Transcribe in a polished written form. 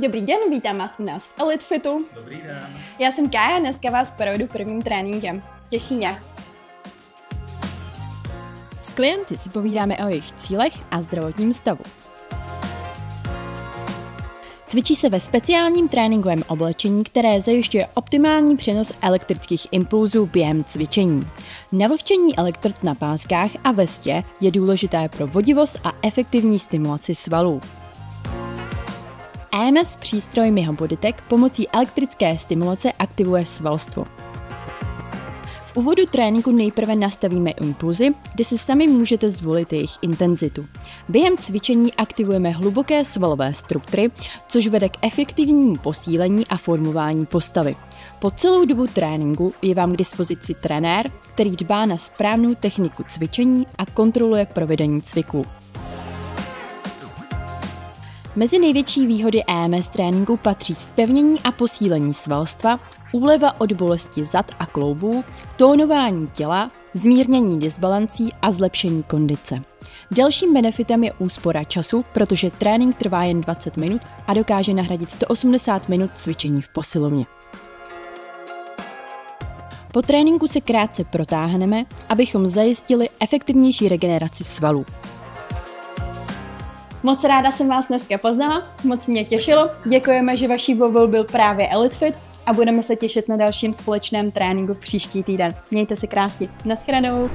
Dobrý den, vítám vás u nás v Elite Fitu. Dobrý den. Já jsem Kája, dneska vás provedu prvním tréninkem. Těší mě. S klienty si povídáme o jejich cílech a zdravotním stavu. Cvičí se ve speciálním tréninkovém oblečení, které zajišťuje optimální přenos elektrických impulzů během cvičení. Navlhčení elektrod na páskách a vestě je důležité pro vodivost a efektivní stimulaci svalů. EMS přístroj Miho Bodytech pomocí elektrické stimulace aktivuje svalstvo. V úvodu tréninku nejprve nastavíme impulzy, kde si sami můžete zvolit jejich intenzitu. Během cvičení aktivujeme hluboké svalové struktury, což vede k efektivnímu posílení a formování postavy. Po celou dobu tréninku je vám k dispozici trenér, který dbá na správnou techniku cvičení a kontroluje provedení cviků. Mezi největší výhody EMS tréninku patří zpevnění a posílení svalstva, úleva od bolesti zad a kloubů, tónování těla, zmírnění disbalancí a zlepšení kondice. Dalším benefitem je úspora času, protože trénink trvá jen 20 minut a dokáže nahradit 180 minut cvičení v posilovně. Po tréninku se krátce protáhneme, abychom zajistili efektivnější regeneraci svalů. Moc ráda jsem vás dneska poznala, moc mě těšilo, děkujeme, že vaší volbou byl právě Elite Fit a budeme se těšit na dalším společném tréninku příští týden. Mějte se krásně, nashledanou.